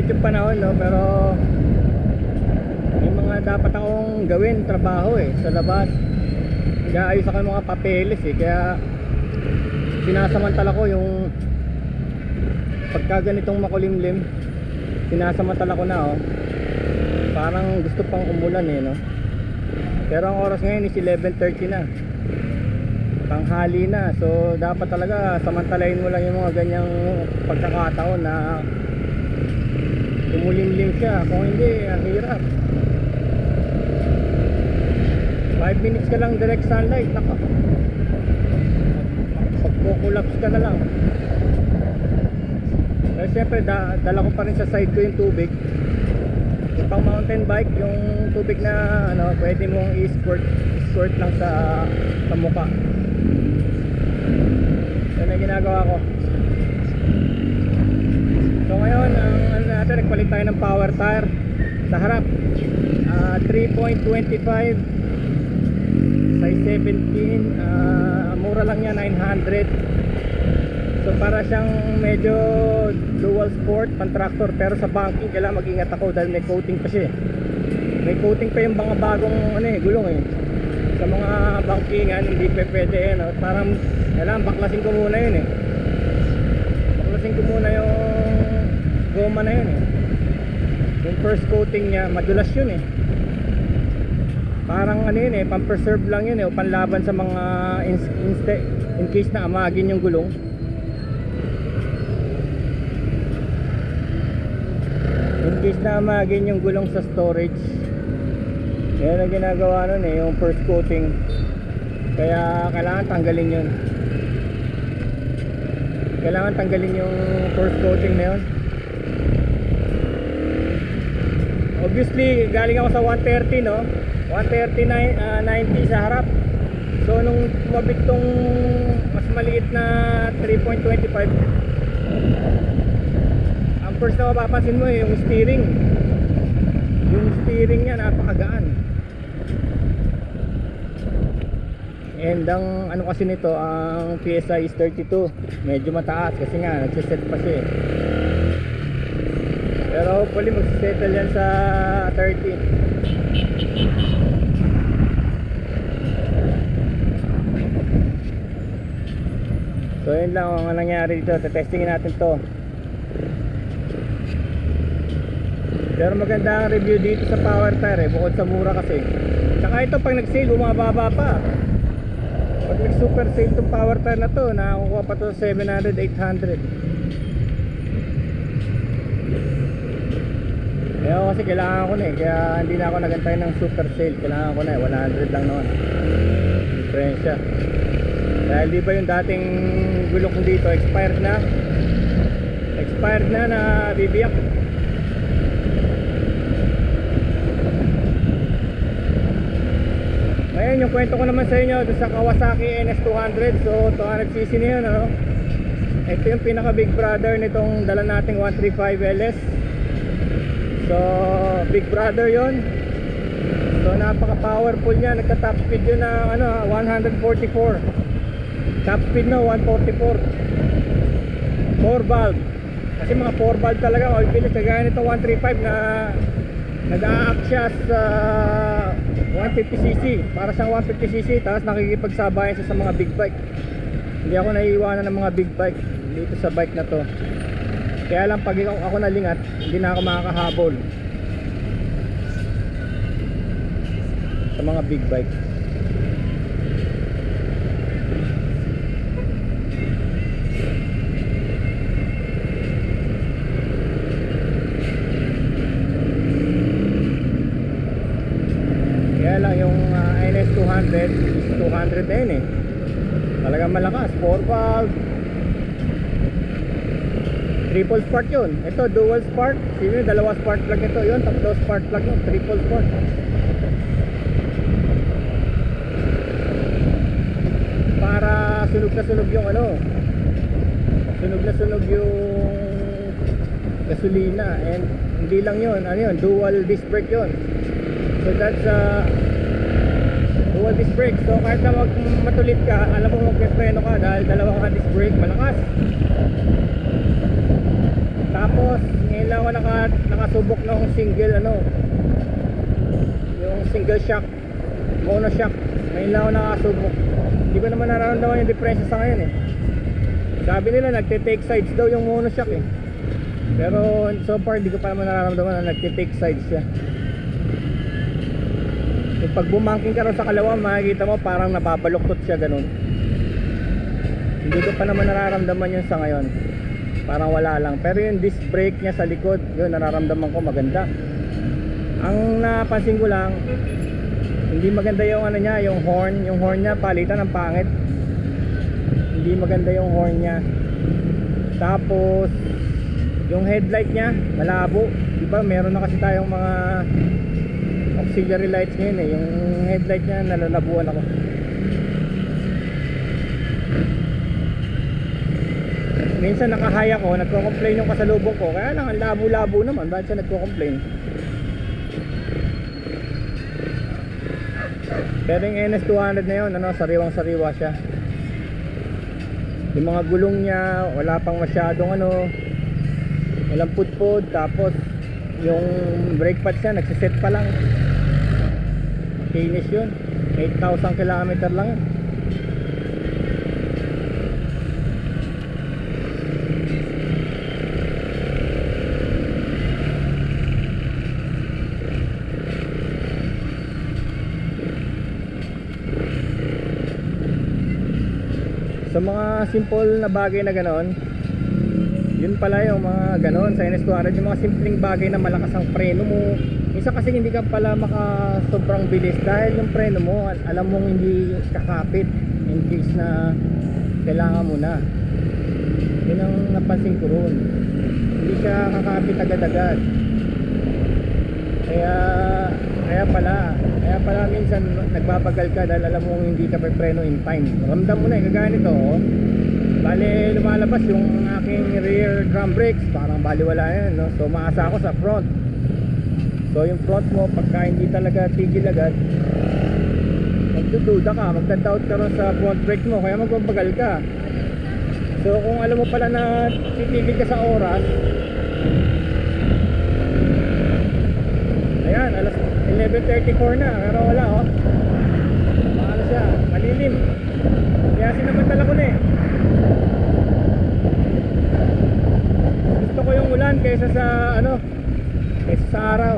mainit yung panahon, no? Pero may mga dapat akong gawin, trabaho sa labas. Nag-aayos ako ng mga papeles kaya sinasamantala ko yung pagka ganitong makulimlim, sinasamantala ko na parang gusto pang umulan no? Pero ang oras ngayon is 11:30 na, tanghali na. So dapat talaga samantalahin mo lang yung mga ganyang pagkakataon na umulimlim siya. Kung hindi, ang hirap. 5 minutes ka lang direct sunlight, naka magkukulapse ka na lang. Pero syempre dala ko pa rin sa side ko yung tubig. Yung pang mountain bike, yung tubig na pwede mong i-squirt lang sa mukha. Yan ang ginagawa ko. So ngayon, ang natin, nagpalit tayo ng power tire sa harap. 3.25 size 17, mura lang niya, 900. So para siyang medyo dual sport, pan-tractor. Pero sa banking kailangan mag-ingat ako dahil may coating pa siya. May coating pa yung mga bagong gulong sa mga bankingan, hindi pa pwede parang kailangan baklasin ko muna yun baklasin ko muna yung goma na yun yung first coating niya, madulas yun parang pang-preserve lang yun o panlaban sa mga in case na amagin yung gulong. In case na amagin yung gulong sa storage, yan ang ginagawa nun yung first coating. Kaya kailangan tanggalin yun. Kailangan tanggalin yung first coating na yun. Obviously galing ako sa 130 130 90 sa harap. So nung tumabit tong mas maliit na 3.25, ang first na mapapansin mo yung steering. Yung steering niya napakagaan. And ang kasi nito, ang PSI is 32. Medyo mataas kasi nga nagsiset pa siya Pero hopefully magsisettle yan sa 30. So yun lang ang nangyari dito. Testingin natin to. Pero maganda ang review dito sa power tire bukod sa mura kasi. Saka ito pag nag-sale bumababa pa. Pag nag-super sale itong power tire na to, nakakuha pa to sa 700, 800. Kaya kasi kailangan ko kaya hindi na ako nagantay ng super sale. Kailangan ko 100 lang naman diferensya. Dahil di ba yung dating gulong ko dito expired na bibiyak. Ngayon yung kwento ko naman sa inyo doon sa Kawasaki NS200. So 200cc na yun ito yung pinaka big brother nitong dala nating 135 LS. So big brother yon. So napaka powerful niya. Nagka top speed yun ng 144. Top speed 144. 4 valve. Kasi mga 4 valve talaga mabibilis. Kagaya nito 135 na nag-a-act siya sa 150cc. Para siyang 150cc. Tapos nakikipagsabayan siya sa mga big bike. Hindi ako naiiwanan ng mga big bike dito sa bike na to. Kaya lang pag ako nalingat, hindi na ako makakahabol sa mga big bike. Kaya lang yung NS200 is 200 na yun talagang malakas. 4 valve, triple spark yun. Ito dual spark. Sino yung dalawa spark plug ito? Yun, tatlo spark plug yun. Triple spark. Para sunog na sunog yung sunog na sunog yung gasolina. And hindi lang yun, dual disc brake yun. So that's dual disc brake. So kahit na matulit ka, alam mo magpe-preno ka dahil dalawang disc brake, malakas. Tapos ngayon lang ako nakasubok ng single ano, yung single shock, mono shock. Ngayon lang ako nakasubok. Hindi ko naman nararamdaman yung diferensya sa ngayon eh. Sabi nila nagte-take sides daw yung mono shock eh. Pero so far hindi ko pa naman nararamdaman na nagte-take sides siya. Yung pag bumangking ka rin sa kalawa, makikita mo parang nababaluktot siya ganun. Hindi ko pa naman nararamdaman yun sa ngayon. Parang wala lang. Pero yung disc brake niya sa likod, yun nararamdaman ko maganda. Ang napansin ko lang, hindi maganda yung ano niya, yung horn. Yung horn niya palitan ng pangit. Hindi maganda yung horn niya. Tapos yung headlight niya malabo. Diba meron na kasi tayong mga auxiliary lights ngayon eh. Yung headlight niya nalalabuan ako. Minsan nakahaya ko, nagko-complain yung kasalubong ko. Kaya lang ang labo-labo naman. Bakit siya nagko-complain? Pero yung NS200 na yun, ano, sariwang-sariwa siya. Yung mga gulong niya, wala pang masyadong ano, walang pudpud. Tapos yung brake pads niya, nagsiset pa lang. Finish yun. 8,000 km lang yun. Sa mga simple na bagay na ganon, yun pala yung mga ganon sa NS200, yung mga simpleng bagay na malakas ang preno mo. Minsan kasi hindi ka pala sobrang bilis dahil yung preno mo alam mong hindi kakapit in case na kailangan mo na. Yun ang napansin ko ron, hindi siya kakapit agad-agad. Kaya pala minsan nagbabagal ka dahil alam mo hindi ka preno in time. Ramdam mo na eh, kagaya nito oh. Bale lumalabas yung aking rear drum brakes, parang baliwala yan no? So maasa ako sa front. So yung front mo pagka hindi talaga tigil agad, magdududa ka, magda-doubt ka ron sa front brake mo, kaya magbabagal ka. So kung alam mo pala na titigil ka sa oras, ayan, alas 11:34 na, pero wala oh. Maano siya, malilim. Kaya sinamantala ko na eh. Gusto ko yung ulan kaysa sa ano, kaysa sa araw.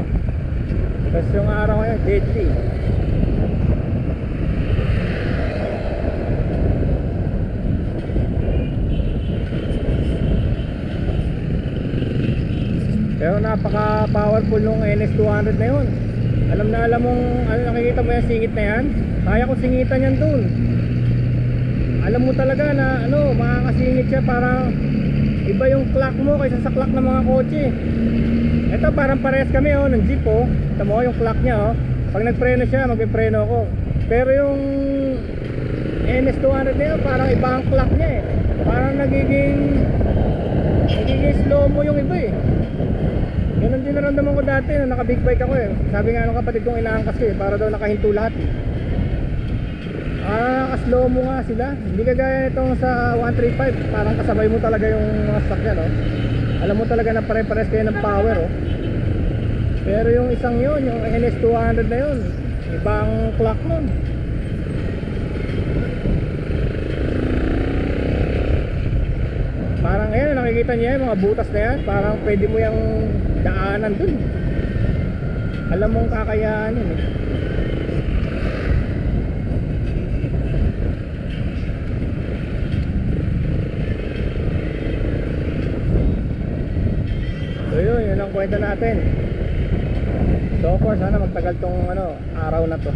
Kasi yung araw ngayon, deadly. Pero napaka powerful nung NS200 na yun. Alam mong ano, nakikita mo yung singit na yan, kaya ko singitan yan dun. Alam mo talaga na ano, makakasingit siya, parang iba yung clock mo kaysa sa clock ng mga kotse. Ito parang parehas kami oh, ng jeep oh. Ito mo yung clock niya oh. Pag nagpreno siya, magpipreno ako. Pero yung NS200 na yun, parang iba ang clock niya eh. Parang nagiging slow mo yung iba eh. Ganun din naramdaman ko dati na naka big bike ako eh. Sabi nga nung kapatid kong inaangkas ko eh, para daw nakahinto lahat eh. Naka-slow mo nga sila. Hindi kagaya nitong sa 135, parang kasabay mo talaga yung mga sakyan oh. Alam mo talaga na pare-pares kayo ng power oh. Pero yung isang yun, yung NS200 na yun, ibang clock nun. Parang ayan, nakikita niya yung mga butas na yan, parang pwede mo yung daanan dun. Alam mong kakayaan yun eh. So yun ang kwento natin. So of course sana magtagal tong ano, araw na to.